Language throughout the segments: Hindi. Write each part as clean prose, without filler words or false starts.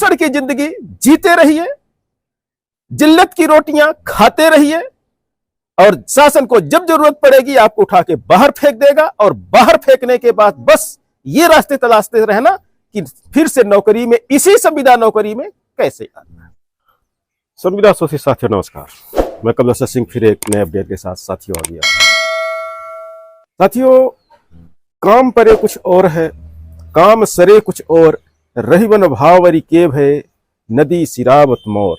शोषण की जिंदगी जीते रहिए, जिल्लत की रोटियां खाते रहिए, और शासन को जब जरूरत पड़ेगी आपको उठा के बाहर फेंक देगा, और बाहर फेंकने के बाद बस ये रास्ते तलाशते रहना कि फिर से नौकरी में, इसी संविदा नौकरी में कैसे आना। संविदा सोची साथियों नमस्कार, मैं कमलेश्वर सिंह फिर एक नए अपडेट के साथ साथियों आ गया। साथियों, काम परे कुछ और है, काम सरे कुछ और, रही वन भावरी के भय, नदी सिरावत मोर।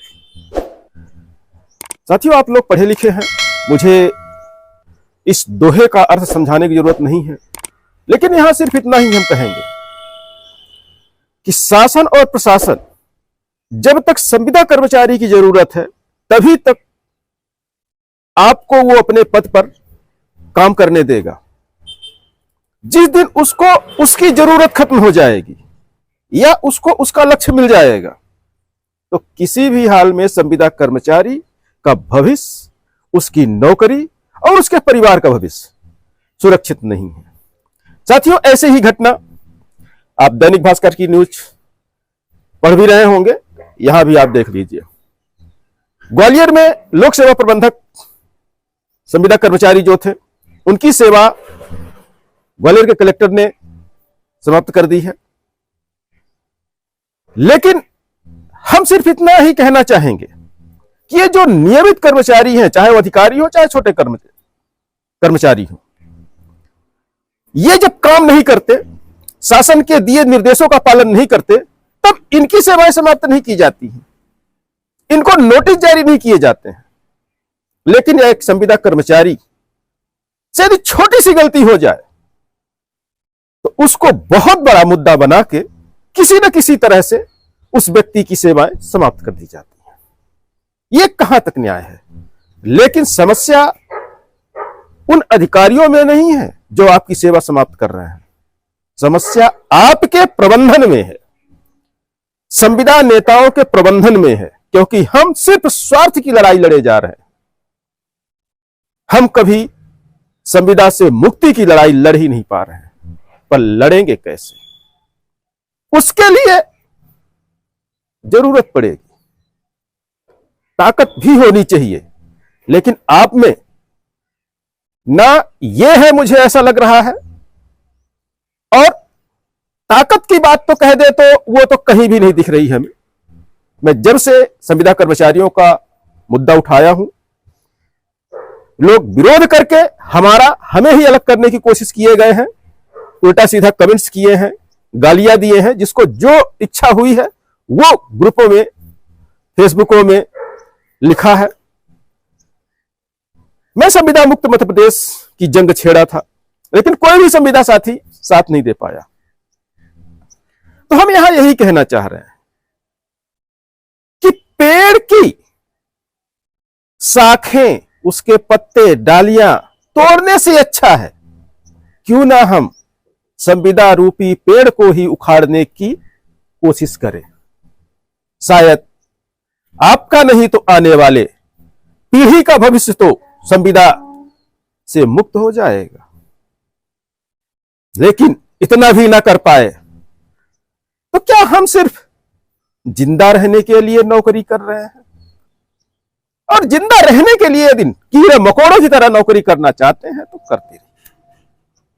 साथियों, आप लोग पढ़े लिखे हैं, मुझे इस दोहे का अर्थ समझाने की जरूरत नहीं है, लेकिन यहां सिर्फ इतना ही हम कहेंगे कि शासन और प्रशासन जब तक संविदा कर्मचारी की जरूरत है तभी तक आपको वो अपने पद पर काम करने देगा। जिस दिन उसको उसकी जरूरत खत्म हो जाएगी या उसको उसका लक्ष्य मिल जाएगा तो किसी भी हाल में संविदा कर्मचारी का भविष्य, उसकी नौकरी और उसके परिवार का भविष्य सुरक्षित नहीं है। साथियों, ऐसे ही घटना आप दैनिक भास्कर की न्यूज पढ़ भी रहे होंगे, यहां भी आप देख लीजिए। ग्वालियर में लोक सेवा प्रबंधक संविदा कर्मचारी जो थे, उनकी सेवा ग्वालियर के कलेक्टर ने समाप्त कर दी है। लेकिन हम सिर्फ इतना ही कहना चाहेंगे कि ये जो नियमित कर्मचारी हैं, चाहे वो अधिकारी हो चाहे छोटे कर्मचारी हो, ये जब काम नहीं करते, शासन के दिए निर्देशों का पालन नहीं करते, तब इनकी सेवाएं समाप्त नहीं की जाती हैं, इनको नोटिस जारी नहीं किए जाते हैं। लेकिन एक संविदा कर्मचारी से यदि छोटी सी गलती हो जाए तो उसको बहुत बड़ा मुद्दा बना के किसी न किसी तरह से उस व्यक्ति की सेवाएं समाप्त कर दी जाती हैं। ये कहां तक न्याय है? लेकिन समस्या उन अधिकारियों में नहीं है जो आपकी सेवा समाप्त कर रहे हैं, समस्या आपके प्रबंधन में है, संविदा नेताओं के प्रबंधन में है, क्योंकि हम सिर्फ स्वार्थ की लड़ाई लड़े जा रहे हैं। हम कभी संविदा से मुक्ति की लड़ाई लड़ ही नहीं पा रहे हैं, पर लड़ेंगे कैसे? उसके लिए जरूरत पड़ेगी, ताकत भी होनी चाहिए। लेकिन आप में ना ये है, मुझे ऐसा लग रहा है, और ताकत की बात तो कह दे तो वो तो कहीं भी नहीं दिख रही है हमें। मैं जब से संविदा कर्मचारियों का मुद्दा उठाया हूं, लोग विरोध करके हमें ही अलग करने की कोशिश किए गए हैं, उल्टा सीधा कमेंट्स किए हैं, गालियां दिए हैं। जिसको जो इच्छा हुई है वो ग्रुपों में, फेसबुकों में लिखा है। मैं संविदा मुक्त मध्य प्रदेश की जंग छेड़ा था, लेकिन कोई भी संविदा साथी साथ नहीं दे पाया। तो हम यहां यही कहना चाह रहे हैं कि पेड़ की शाखें, उसके पत्ते, डालियां तोड़ने से अच्छा है क्यों ना हम संविदा रूपी पेड़ को ही उखाड़ने की कोशिश करें। शायद आपका नहीं तो आने वाले पीढ़ी का भविष्य तो संविदा से मुक्त हो जाएगा। लेकिन इतना भी ना कर पाए तो क्या हम सिर्फ जिंदा रहने के लिए नौकरी कर रहे हैं? और जिंदा रहने के लिए यदि कीड़े मकोड़ों की तरह नौकरी करना चाहते हैं तो करते रहिए,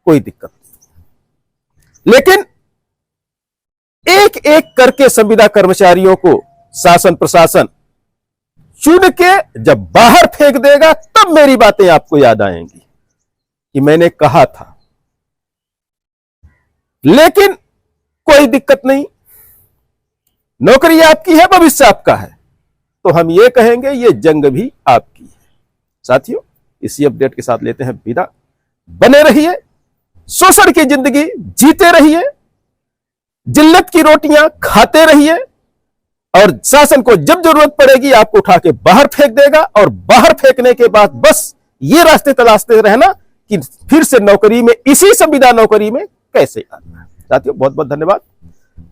कोई दिक्कत नहीं। लेकिन एक एक करके संविदा कर्मचारियों को शासन प्रशासन चुन के जब बाहर फेंक देगा तब मेरी बातें आपको याद आएंगी कि मैंने कहा था। लेकिन कोई दिक्कत नहीं, नौकरी आपकी है, भविष्य आपका है, तो हम ये कहेंगे ये जंग भी आपकी है। साथियों, इसी अपडेट के साथ लेते हैं विदा। बने रहिए, शोषण की जिंदगी जीते रहिए, जिल्लत की रोटियां खाते रहिए, और शासन को जब जरूरत पड़ेगी आपको उठा के बाहर फेंक देगा, और बाहर फेंकने के बाद बस ये रास्ते तलाशते रहना कि फिर से नौकरी में, इसी संविदा नौकरी में कैसे आना। साथियों, बहुत बहुत धन्यवाद,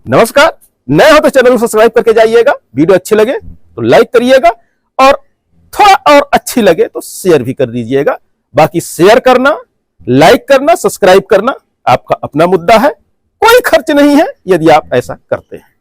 नमस्कार। नए हो तो चैनल को सब्सक्राइब करके जाइएगा, वीडियो अच्छी लगे तो लाइक करिएगा, और थोड़ा और अच्छी लगे तो शेयर भी कर दीजिएगा। बाकी शेयर करना, लाइक करना, सब्सक्राइब करना आपका अपना मुद्दा है, कोई खर्च नहीं है यदि आप ऐसा करते हैं।